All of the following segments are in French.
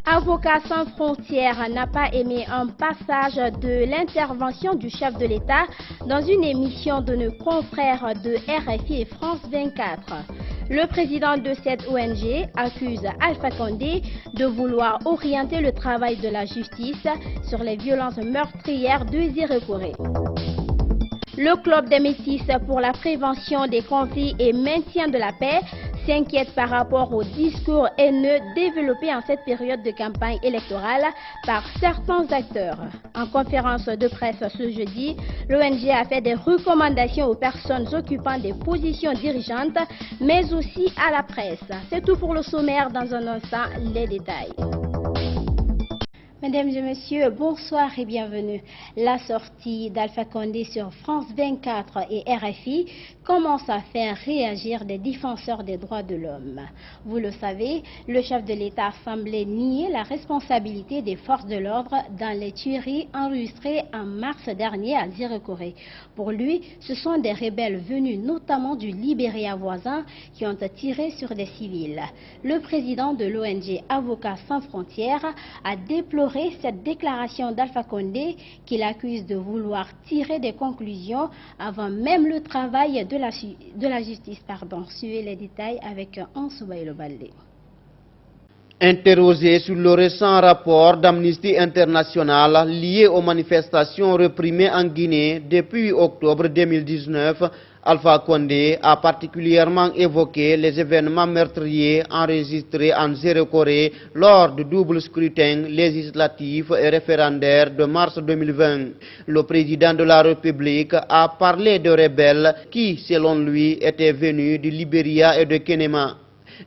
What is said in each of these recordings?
Avocats sans frontières n'a pas aimé un passage de l'intervention du chef de l'État dans une émission de nos confrères de RFI et France 24. Le président de cette ONG accuse Alpha Condé de vouloir orienter le travail de la justice sur les violences meurtrières de Zérekoré. Le Club des Métis pour la prévention des conflits et maintien de la paix s'inquiète par rapport aux discours haineux développés en cette période de campagne électorale par certains acteurs. En conférence de presse ce jeudi, l'ONG a fait des recommandations aux personnes occupant des positions dirigeantes, mais aussi à la presse. C'est tout pour le sommaire. Dans un instant, les détails. Mesdames et messieurs, bonsoir et bienvenue. La sortie d'Alpha Condé sur France 24 et RFI commence à faire réagir des défenseurs des droits de l'homme. Vous le savez, le chef de l'État semblait nier la responsabilité des forces de l'ordre dans les tueries enregistrées en mars dernier à Zérekoré. Pour lui, ce sont des rebelles venus notamment du Libéria voisin qui ont tiré sur des civils. Le président de l'ONG Avocats sans frontières a déploré cette déclaration d'Alpha Condé qu'il accuse de vouloir tirer des conclusions avant même le travail de la justice. Suivez les détails avec Ansoubaïlo Baldé. Interrogé sur le récent rapport d'Amnesty International lié aux manifestations réprimées en Guinée depuis octobre 2019, Alpha Condé a particulièrement évoqué les événements meurtriers enregistrés en Zérekoré lors du double scrutin législatif et référendaire de mars 2020. Le président de la République a parlé de rebelles qui, selon lui, étaient venus du Libéria et de Kenema.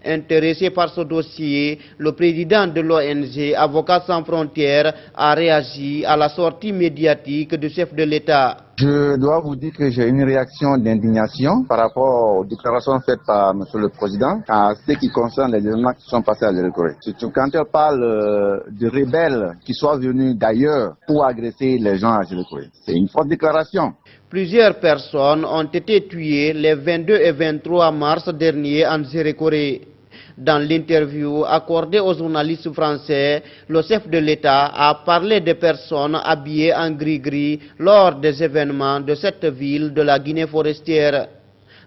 Intéressé par ce dossier, le président de l'ONG Avocats sans frontières a réagi à la sortie médiatique du chef de l'État. Je dois vous dire que j'ai une réaction d'indignation par rapport aux déclarations faites par M. le Président à ce qui concerne les événements qui sont passés à Zérekoré. Surtout quand elle parle de rebelles qui soient venus d'ailleurs pour agresser les gens à Zérekoré. C'est une fausse déclaration. Plusieurs personnes ont été tuées les 22 et 23 mars dernier en Zérekoré. Dans l'interview accordée aux journalistes français, le chef de l'État a parlé de personnes habillées en gris-gris lors des événements de cette ville de la Guinée forestière.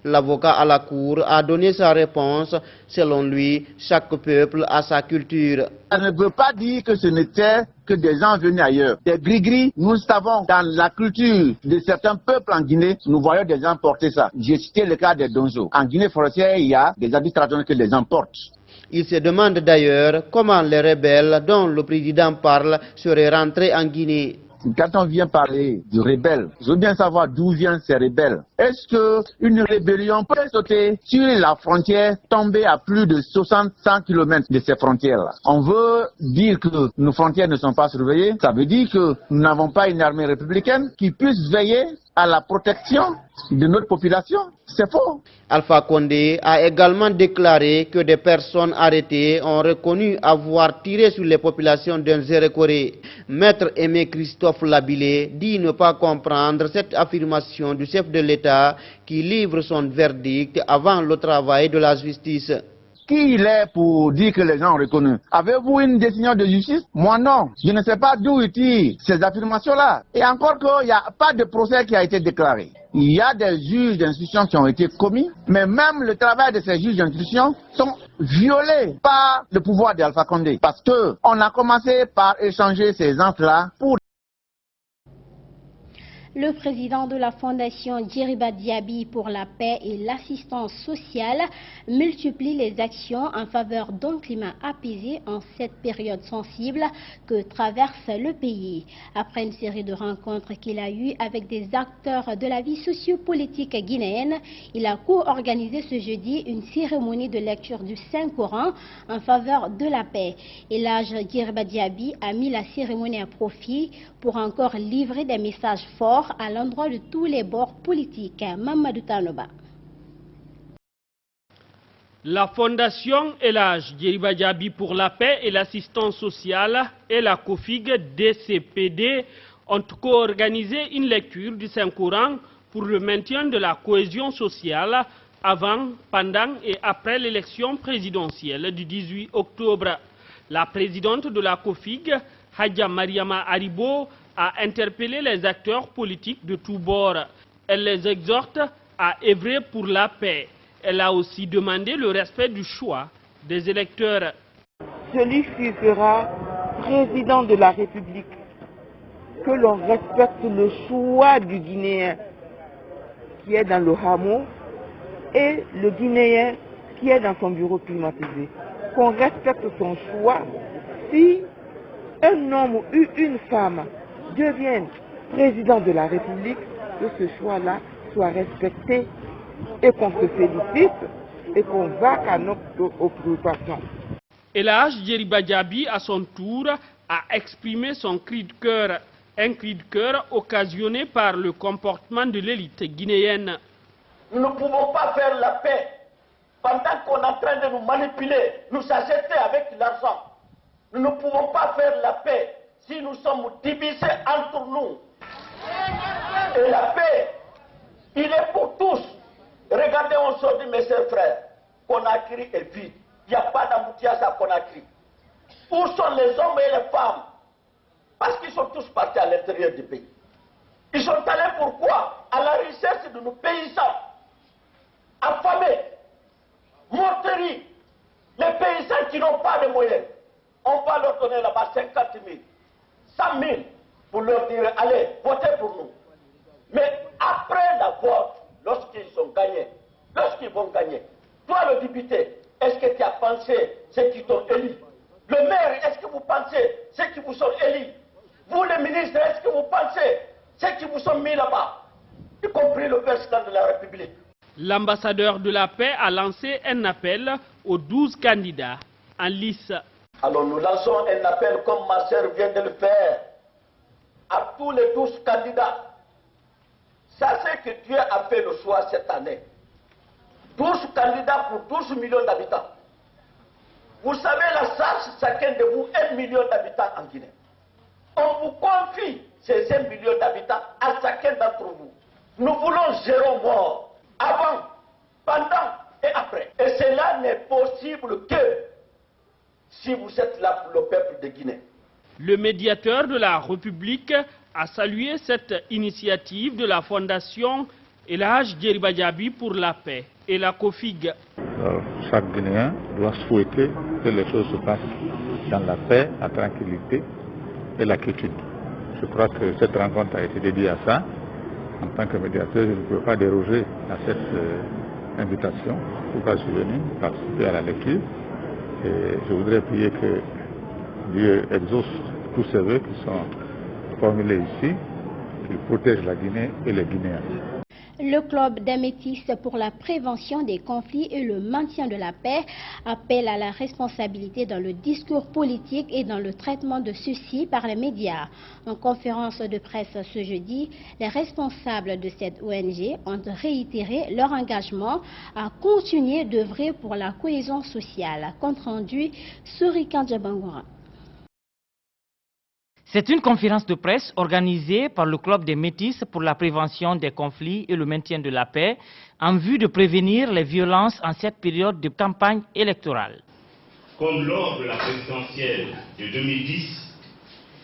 L'avocat à la cour a donné sa réponse. Selon lui, chaque peuple a sa culture. Ça ne veut pas dire que ce n'était que des gens venus ailleurs. Des gris-gris, nous savons, dans la culture de certains peuples en Guinée, nous voyons des gens porter ça. J'ai cité le cas des Donzo. En Guinée forestière, il y a des habits traditionnels que les gens portent. Il se demande d'ailleurs comment les rebelles dont le président parle seraient rentrés en Guinée. Quand on vient parler de rebelles, je veux bien savoir d'où viennent ces rebelles. Est-ce qu'une rébellion peut sauter sur la frontière, tomber à plus de 60-100 km de ces frontières-là? On veut dire que nos frontières ne sont pas surveillées. Ça veut dire que nous n'avons pas une armée républicaine qui puisse veiller à la protection de notre population. C'est faux. Alpha Condé a également déclaré que des personnes arrêtées ont reconnu avoir tiré sur les populations de Zérekoré. Maître Aimé Christophe Labilé dit ne pas comprendre cette affirmation du chef de l'État qui livre son verdict avant le travail de la justice. Qui il est pour dire que les gens ont reconnu? Avez-vous une décision de justice? Moi non. Je ne sais pas d'où il tire ces affirmations-là. Et encore qu'il n'y a pas de procès qui a été déclaré. Il y a des juges d'instruction qui ont été commis, mais même le travail de ces juges d'instruction sont violés par le pouvoir d'Alpha Condé. Parce qu'on a commencé par échanger ces gens-là pour... Le président de la Fondation Djeriba Diaby pour la paix et l'assistance sociale multiplie les actions en faveur d'un climat apaisé en cette période sensible que traverse le pays. Après une série de rencontres qu'il a eues avec des acteurs de la vie sociopolitique guinéenne, il a co-organisé ce jeudi une cérémonie de lecture du Saint-Coran en faveur de la paix. Et l'âge Djeriba Diaby a mis la cérémonie à profit pour encore livrer des messages forts à l'endroit de tous les bords politiques. Mamadou Tanoba. La Fondation Elhadj Djeriba Diaby pour la paix et l'assistance sociale et la COFIG DCPD ont co-organisé une lecture du Saint-Coran pour le maintien de la cohésion sociale avant, pendant et après l'élection présidentielle du 18 octobre. La présidente de la COFIG, Hadja Mariama Haribo, a interpellé les acteurs politiques de tous bords. Elle les exhorte à œuvrer pour la paix. Elle a aussi demandé le respect du choix des électeurs. Celui qui sera président de la République, que l'on respecte le choix du Guinéen qui est dans le hameau et le Guinéen qui est dans son bureau climatisé. Qu'on respecte son choix. Si un homme ou une femme devient président de la République, que ce choix-là soit respecté et qu'on se félicite et qu'on va à notre occupation. Elhadj Djeriba Diaby, à son tour, a exprimé son cri de cœur. Un cri de cœur occasionné par le comportement de l'élite guinéenne. Nous ne pouvons pas faire la paix pendant qu'on est en train de nous manipuler, nous acheter avec l'argent. Nous ne pouvons pas faire la paix si nous sommes divisés entre nous. Et la paix, il est pour tous. Regardez aujourd'hui, mes chers frères, Conakry est vide. Il n'y a pas d'embouteillage à Conakry. Où sont les hommes et les femmes? Parce qu'ils sont tous partis à l'intérieur du pays. Ils sont allés pourquoi? À la recherche de nos paysans, affamés, morteries. Les paysans qui n'ont pas de moyens, on va leur donner là-bas 50 000, 100 000 pour leur dire allez, votez pour nous. Mais après la vote, lorsqu'ils ont gagné, lorsqu'ils vont gagner, toi le député, est-ce que tu as pensé ceux qui t'ont élu? Le maire, est-ce que vous pensez ceux qui vous sont élus? Vous les ministres, est-ce que vous pensez ceux qui vous sont mis là-bas? Y compris le président de la République. L'ambassadeur de la paix a lancé un appel aux 12 candidats en lice. Alors nous lançons un appel, comme ma sœur vient de le faire, à tous les 12 candidats. Sachez que Dieu a fait le choix cette année. 12 candidats pour 12 millions d'habitants. Vous savez la charge, chacun de vous, 1 million d'habitants en Guinée. On vous confie ces 1 million d'habitants à chacun d'entre vous. Nous voulons 0 mort, avant, pendant et après. Et cela n'est possible que si vous êtes là pour le peuple de Guinée. Le médiateur de la République a salué cette initiative de la Fondation Elhadj Djeriba Diaby pour la paix et la COFIG. Chaque Guinéen doit souhaiter que les choses se passent dans la paix, la tranquillité et la quiétude. Je crois que cette rencontre a été dédiée à ça. En tant que médiateur, je ne peux pas déroger à cette invitation. Pourquoi je suis venu participer à la lecture. Et je voudrais prier que Dieu exauce tous ces vœux qui sont formulés ici, qu'il protège la Guinée et les Guinéens. Le Club des Métis pour la prévention des conflits et le maintien de la paix appelle à la responsabilité dans le discours politique et dans le traitement de ceux-ci par les médias. En conférence de presse ce jeudi, les responsables de cette ONG ont réitéré leur engagement à continuer d'œuvrer pour la cohésion sociale. Compte rendu, Sourikan Djabangouran. C'est une conférence de presse organisée par le Club des Métis pour la prévention des conflits et le maintien de la paix en vue de prévenir les violences en cette période de campagne électorale. Comme lors de la présidentielle de 2010,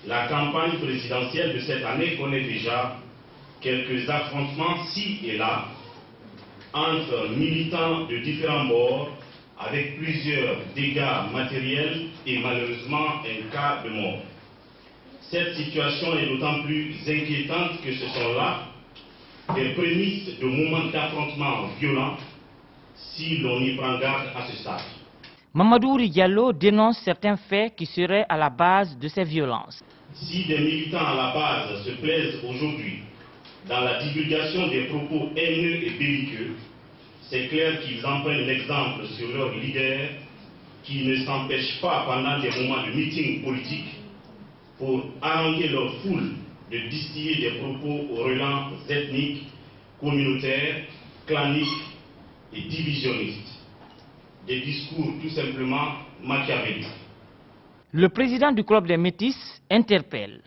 la campagne présidentielle de cette année connaît déjà quelques affrontements ci et là entre militants de différents bords avec plusieurs dégâts matériels et malheureusement un cas de mort. Cette situation est d'autant plus inquiétante que ce sont là des prémices de moments d'affrontement violents si l'on y prend garde à ce stade. Mamadou Diallo dénonce certains faits qui seraient à la base de ces violences. Si des militants à la base se plaisent aujourd'hui dans la divulgation des propos haineux et belliqueux, c'est clair qu'ils empruntent l'exemple sur leurs leaders qui ne s'empêchent pas pendant des moments de meeting politique pour haranguer leur foule de distiller des propos aux relents ethniques, communautaires, claniques et divisionnistes. Des discours tout simplement machiavéliques. Le président du Club des Métis interpelle.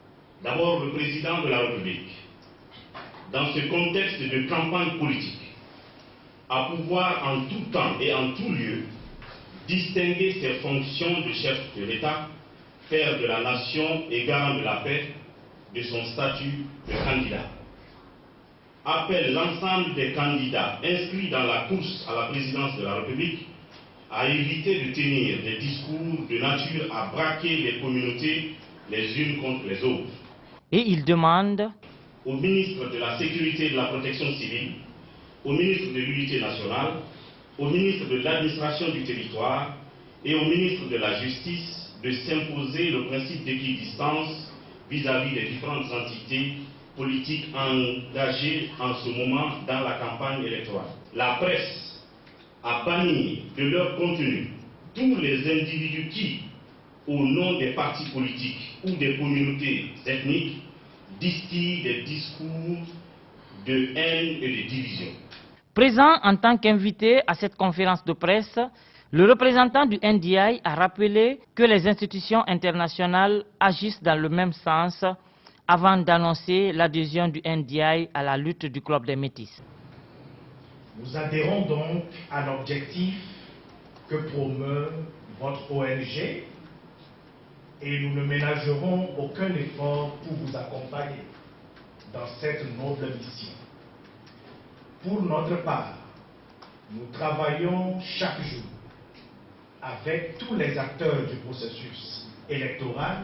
D'abord le président de la République, dans ce contexte de campagne politique, à pouvoir en tout temps et en tout lieu distinguer ses fonctions de chef de l'État, père de la nation et garant de la paix, de son statut de candidat. Appelle l'ensemble des candidats inscrits dans la course à la présidence de la République à éviter de tenir des discours de nature à braquer les communautés les unes contre les autres. Et il demande au ministre de la Sécurité et de la Protection civile, au ministre de l'Unité nationale, au ministre de l'Administration du territoire et au ministre de la Justice de s'imposer le principe d'équidistance vis-à-vis des différentes entités politiques engagées en ce moment dans la campagne électorale. La presse a banni de leur contenu tous les individus qui, au nom des partis politiques ou des communautés ethniques, distillent des discours de haine et de division. Présent en tant qu'invité à cette conférence de presse, le représentant du NDI a rappelé que les institutions internationales agissent dans le même sens avant d'annoncer l'adhésion du NDI à la lutte du Club des Métis. Nous adhérons donc à l'objectif que promeut votre ONG et nous ne ménagerons aucun effort pour vous accompagner dans cette noble mission. Pour notre part, nous travaillons chaque jour avec tous les acteurs du processus électoral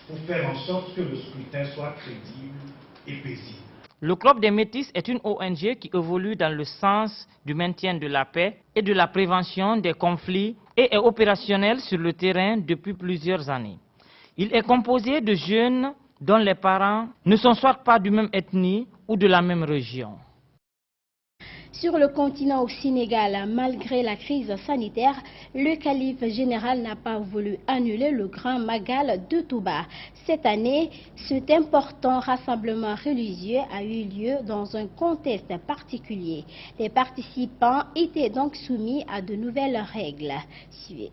pour faire en sorte que le scrutin soit crédible et paisible. Le Club des Métis est une ONG qui évolue dans le sens du maintien de la paix et de la prévention des conflits et est opérationnel sur le terrain depuis plusieurs années. Il est composé de jeunes dont les parents ne sont soit pas du même ethnie ou de la même région. Sur le continent au Sénégal, malgré la crise sanitaire, le calife général n'a pas voulu annuler le Grand Magal de Touba. Cette année, cet important rassemblement religieux a eu lieu dans un contexte particulier. Les participants étaient donc soumis à de nouvelles règles. Suivez.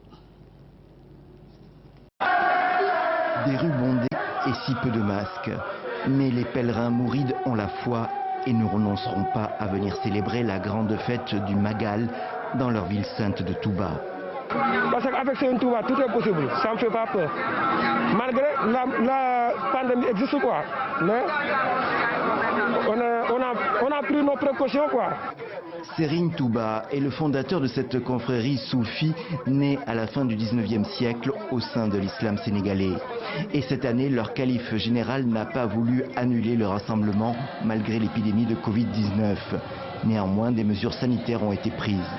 Des rues bondées et si peu de masques. Mais les pèlerins mourides ont la foi et ne renonceront pas à venir célébrer la grande fête du Magal dans leur ville sainte de Touba. Parce qu'avec Saint Touba, tout est possible, ça ne me fait pas peur. Malgré la pandémie existe quoi, mais on a pris nos précautions quoi. Serigne Touba est le fondateur de cette confrérie soufie née à la fin du 19e siècle au sein de l'islam sénégalais. Et cette année, leur calife général n'a pas voulu annuler le rassemblement malgré l'épidémie de Covid-19. Néanmoins, des mesures sanitaires ont été prises.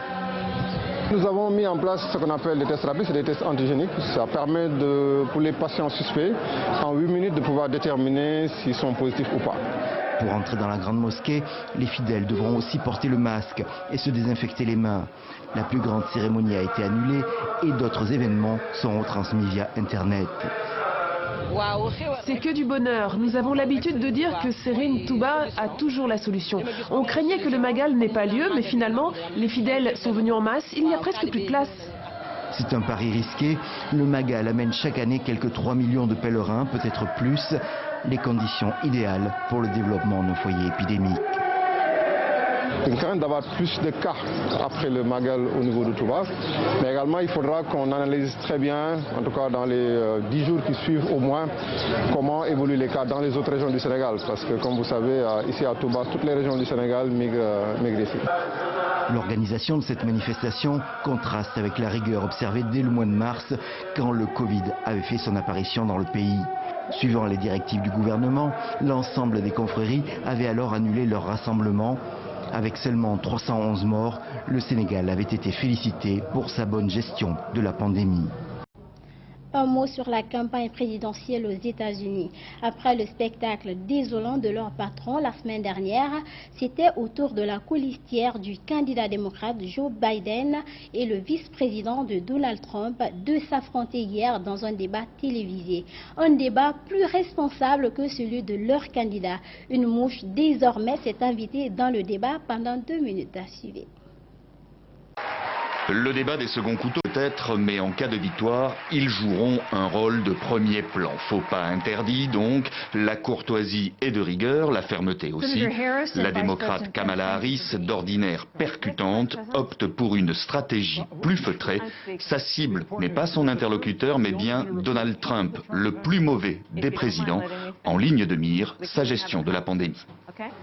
Nous avons mis en place ce qu'on appelle des tests rapides, c'est des tests antigéniques. Ça permet pour les patients suspects, en 8 minutes, de pouvoir déterminer s'ils sont positifs ou pas. Pour entrer dans la grande mosquée, les fidèles devront aussi porter le masque et se désinfecter les mains. La plus grande cérémonie a été annulée et d'autres événements seront transmis via Internet. C'est que du bonheur. Nous avons l'habitude de dire que Serigne Touba a toujours la solution. On craignait que le Magal n'ait pas lieu, mais finalement, les fidèles sont venus en masse. Il n'y a presque plus de place. C'est un pari risqué. Le Magal amène chaque année quelques 3 millions de pèlerins, peut-être plus. Les conditions idéales pour le développement de nos foyers épidémiques. Il craint d'avoir plus de cas après le Magal au niveau de Touba, mais également il faudra qu'on analyse très bien, en tout cas dans les 10 jours qui suivent au moins, comment évoluent les cas dans les autres régions du Sénégal, parce que comme vous savez, ici à Touba, toutes les régions du Sénégal migrent ici. L'organisation de cette manifestation contraste avec la rigueur observée dès le mois de mars, quand le Covid avait fait son apparition dans le pays. Suivant les directives du gouvernement, l'ensemble des confréries avaient alors annulé leur rassemblement. Avec seulement 311 morts, le Sénégal avait été félicité pour sa bonne gestion de la pandémie. Un mot sur la campagne présidentielle aux États-Unis. Après le spectacle désolant de leur patron la semaine dernière, c'était au tour de la colistière du candidat démocrate Joe Biden et le vice-président de Donald Trump de s'affronter hier dans un débat télévisé. Un débat plus responsable que celui de leur candidat. Une mouche désormais s'est invitée dans le débat pendant 2 minutes. À suivre. Le débat des seconds couteaux peut-être, mais en cas de victoire, ils joueront un rôle de premier plan. Faux pas interdit donc, la courtoisie est de rigueur, la fermeté aussi. La démocrate Kamala Harris, d'ordinaire percutante, opte pour une stratégie plus feutrée. Sa cible n'est pas son interlocuteur, mais bien Donald Trump, le plus mauvais des présidents, en ligne de mire sa gestion de la pandémie.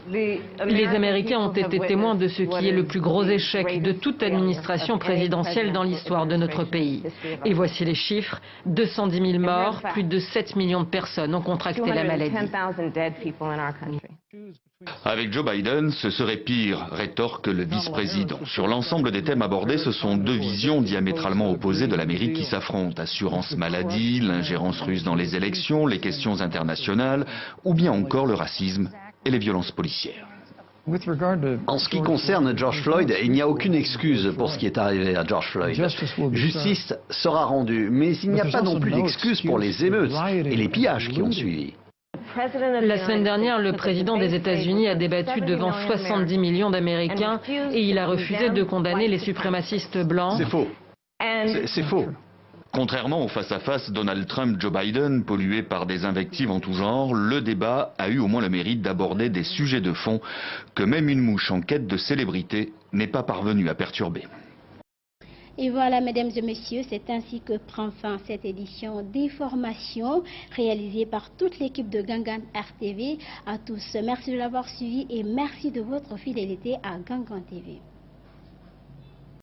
Les Américains ont été témoins de ce qui est le plus gros échec de toute administration présidentielle dans l'histoire de notre pays. Et voici les chiffres, 210 000 morts, plus de 7 millions de personnes ont contracté la maladie. Avec Joe Biden, ce serait pire, rétorque le vice-président. Sur l'ensemble des thèmes abordés, ce sont deux visions diamétralement opposées de l'Amérique qui s'affrontent. Assurance maladie, l'ingérence russe dans les élections, les questions internationales, ou bien encore le racisme et les violences policières. En ce qui concerne George Floyd, il n'y a aucune excuse pour ce qui est arrivé à George Floyd. Justice sera rendue, mais il n'y a pas non plus d'excuse pour les émeutes et les pillages qui ont suivi. La semaine dernière, le président des États-Unis a débattu devant 70 millions d'Américains et il a refusé de condamner les suprémacistes blancs. C'est faux. C'est faux. Contrairement au face-à-face Donald Trump-Joe Biden, pollué par des invectives en tout genre, le débat a eu au moins le mérite d'aborder des sujets de fond que même une mouche en quête de célébrité n'est pas parvenue à perturber. Et voilà, mesdames et messieurs, c'est ainsi que prend fin cette édition d'information réalisée par toute l'équipe de Gangan RTV. À tous, merci de l'avoir suivi et merci de votre fidélité à Gangan TV.